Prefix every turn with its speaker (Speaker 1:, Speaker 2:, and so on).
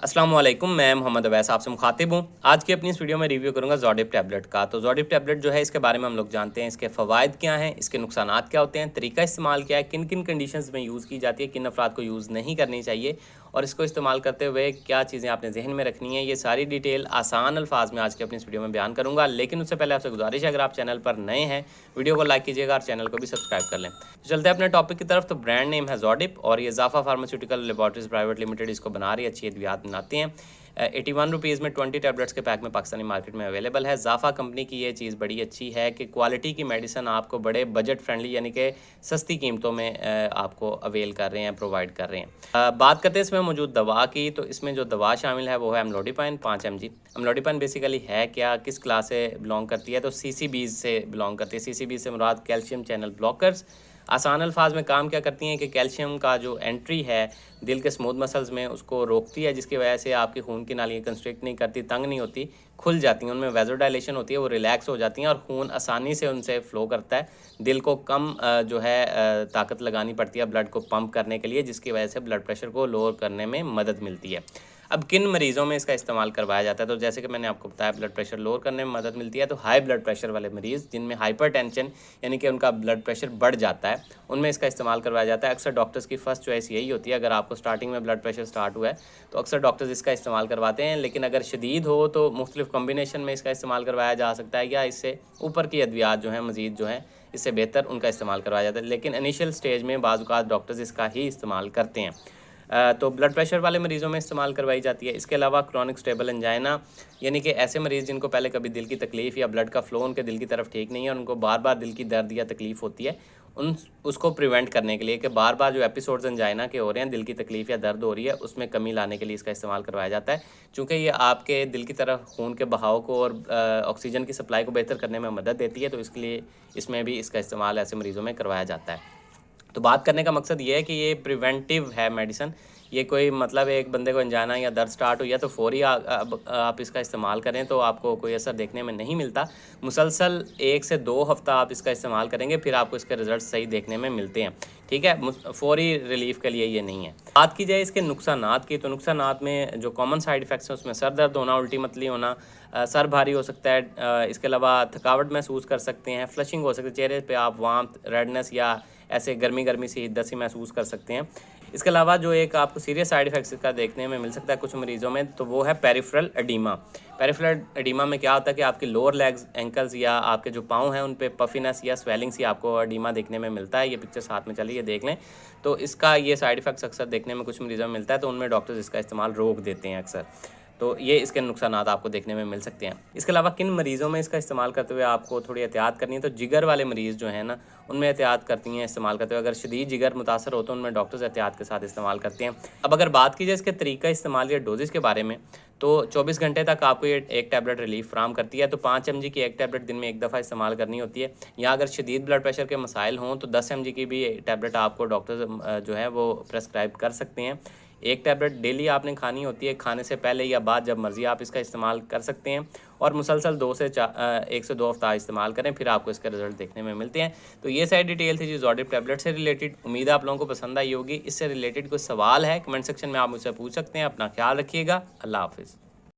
Speaker 1: अस्सलाम वालेकुम, मैं मोहम्मद अवैस आपसे मुखातिब हूँ। आज की अपनी इस वीडियो में रिव्यू करूँगा ज़ोडिप टैबलेट का। तो ज़ोडिप टैबलेट जो है इसके बारे में हम लोग जानते हैं, इसके फ़वाइद क्या हैं, इसके नुकसानात क्या होते हैं, तरीका इस्तेमाल क्या है, किन किन कंडीशंस में यूज़ की जाती है, किन अफराद को यूज़ नहीं करनी चाहिए और इसको इस्तेमाल करते हुए क्या चीज़ें आपने ज़हन में रखनी है। ये सारी डिटेल आसान अल्फाज में आज की अपनी इस वीडियो में बयान करूँगा। लेकिन उससे पहले आपसे गुजारिश है, अगर आप चैनल पर नए हैं, वीडियो को लाइक कीजिएगा और चैनल को भी सब्सक्राइब कर लें। तो चलते हैं अपने टॉपिक की तरफ। तो ब्रांड नेम है ज़ोडिप और ये ज़ाफ़ा फार्मास्यूटिकल लेबॉरेटरीज़ प्राइवेट लिमिटेड इसको बना रही है, अच्छी अद्वियात बनाती हैं। 81 रुपीज़ में 20 टैबलेट्स के पैक में पाकिस्तानी मार्केट में अवेलेबल है। ज़ाफ़ा कंपनी की ये चीज़ बड़ी अच्छी है कि क्वालिटी की मेडिसिन आपको बड़े बजट फ्रेंडली यानी कि सस्ती कीमतों में आपको अवेल कर रहे हैं, प्रोवाइड कर रहे हैं। बात करते हैं इसमें मौजूद दवा की। तो इसमें जो दवा शामिल है वो है अम्लोडिपाइन 5 mg। अम्लोडिपाइन बेसिकली है क्या, किस क्लास से बिलोंग करती है? तो सीसीबीज से बिलोंग करती है। सीसीबीज से मुराद कैल्शियम चैनल ब्लॉकर्स। आसान अल्फाज में काम क्या करती हैं कि कैल्शियम का जो एंट्री है दिल के स्मूथ मसल्स में उसको रोकती है, जिसकी वजह से आपकी खून की नालियाँ कंस्ट्रिक्ट नहीं करती, तंग नहीं होती, खुल जाती हैं, उनमें वैसोडाइलेशन होती है, वो रिलैक्स हो जाती हैं और खून आसानी से उनसे फ़्लो करता है। दिल को कम जो है ताकत लगानी पड़ती है ब्लड को पंप करने के लिए, जिसकी वजह से ब्लड प्रेशर को लोअर करने में मदद मिलती है। अब किन मरीज़ों में इसका इस्तेमाल करवाया जाता है? तो जैसे कि मैंने आपको बताया, ब्लड प्रेशर लोअर करने में मदद मिलती है। तो हाई ब्लड प्रेशर वाले मरीज़ जिनमें हाइपरटेंशन यानी कि उनका ब्लड प्रेशर बढ़ जाता है, उनमें इसका इस्तेमाल करवाया जाता है। अक्सर डॉक्टर्स की फ़र्स्ट चॉइस यही होती है। अगर आपको स्टार्टिंग में ब्लड प्रेशर स्टार्ट हुआ है तो अक्सर डॉक्टर्स इसका इस्तेमाल करवाते हैं। लेकिन अगर शदीद हो तो मुख्तलिफ़ कॉम्बिनेशन में इसका इस्तेमाल करवाया जा सकता है, या इससे ऊपर की अद्वियात जो हैं, मज़ीद जो हैं, इससे बेहतर उनका इस्तेमाल करवाया जाता है। लेकिन इनिशियल स्टेज में बाज़ औक़ात डॉक्टर्स इसका ही इस्तेमाल करते हैं। तो ब्लड प्रेशर वाले मरीज़ों में इस्तेमाल करवाई जाती है। इसके अलावा क्रॉनिक स्टेबल एंजाइना यानी कि ऐसे मरीज़ जिनको पहले कभी दिल की तकलीफ़ या ब्लड का फ़्लो उनके दिल की तरफ ठीक नहीं है और उनको बार बार दिल की दर्द या तकलीफ़ होती है, उसको प्रिवेंट करने के लिए कि बार बार जो एपिसोड्स एंजाइना के हो रहे हैं, दिल की तकलीफ़ या दर्द हो रही है, उसमें कमी लाने के लिए इसका इस्तेमाल करवाया जाता है। चूँकि ये आपके दिल की तरफ खून के बहाव को और ऑक्सीजन की सप्लाई को बेहतर करने में मदद देती है, तो इसके लिए इसमें भी इसका इस्तेमाल ऐसे मरीज़ों में करवाया जाता है। तो बात करने का मकसद ये है कि ये प्रिवेंटिव है मेडिसिन। ये कोई मतलब एक बंदे को अनजाना या दर्द स्टार्ट हुई है तो फ़ौरी आप इसका इस्तेमाल करें तो आपको कोई असर देखने में नहीं मिलता। मुसलसल 1 से 2 हफ़्ता आप इसका इस्तेमाल करेंगे, फिर आपको इसके रिज़ल्ट सही देखने में मिलते हैं। ठीक है? फ़ौरी रिलीफ़ के लिए ये नहीं है। बात की जाए इसके नुकसानात की, तो नुकसानात में जो कॉमन साइड इफ़ेक्ट्स हैं उसमें सर दर्द होना, उल्टी मतली होना, सर भारी हो सकता है। इसके अलावा थकावट महसूस कर सकते हैं, फ्लशिंग हो सकती है, चेहरे पे आप वार्मथ, रेडनेस या ऐसे गर्मी-गर्मी सी हिद्दत सी महसूस कर सकते हैं। इसके अलावा जो एक आपको सीरियस साइड इफ़ेक्ट्स इसका देखने में मिल सकता है कुछ मरीज़ों में, तो वो है पेरिफेरल एडीमा। पेरिफेरल एडीमा में क्या होता है कि आपकी लोअर लेग्स, एंकल्स या आपके जो पाँव हैं उन पे पफिनेस या स्वेलिंग सी आपको एडीमा देखने में मिलता है। ये पिक्चर साथ में चली है, देख लें। तो इसका ये साइड इफ़ेक्ट्स अक्सर देखने में कुछ मरीज़ों में मिलता है, तो उनमें डॉक्टर्स इसका इस्तेमाल रोक देते हैं अक्सर। तो ये इसके नुकसानात आपको देखने में मिल सकते हैं। इसके अलावा किन मरीज़ों में इसका इस्तेमाल करते हुए आपको थोड़ी एहतियात करनी है, तो जिगर वाले मरीज़ जो हैं ना, उनमें एहतियात करती हैं इस्तेमाल करते हुए। अगर शदीद जिगर मुतासर हो तो उनमें डॉक्टर्स एहतियात के साथ इस्तेमाल करते हैं। अब अगर बात की जाए इसके तरीका इस्तेमाल या डोज़ेज़ के बारे में, तो 24 घंटे तक आपको ये एक टैबलेट रिलीफ़ फ़राहम करती है। तो 5 mg की एक टैबलेट दिन में एक दफ़ा इस्तेमाल करनी होती है। या अगर शदीद ब्लड प्रेशर के मसाइल हों तो 10 mg की भी टैबलेट आपको डॉक्टर्स जो है वो प्रेस्क्राइब कर सकते हैं। एक टैबलेट डेली आपने खानी होती है, खाने से पहले या बाद, जब मर्ज़ी आप इसका इस्तेमाल कर सकते हैं। और मुसलसल 1 से 2 हफ़्ता इस्तेमाल करें, फिर आपको इसके रिज़ल्ट देखने में मिलते हैं। तो ये सारी डिटेल थी जी ज़ोडिप टैबलेट से रिलेटेड। उम्मीद है आप लोगों को पसंद आई होगी। इससे रिलेटेड कोई सवाल है, कमेंट सेक्शन में आप मुझसे पूछ सकते हैं। अपना ख्याल रखिएगा। अल्लाह हाफ़िज़।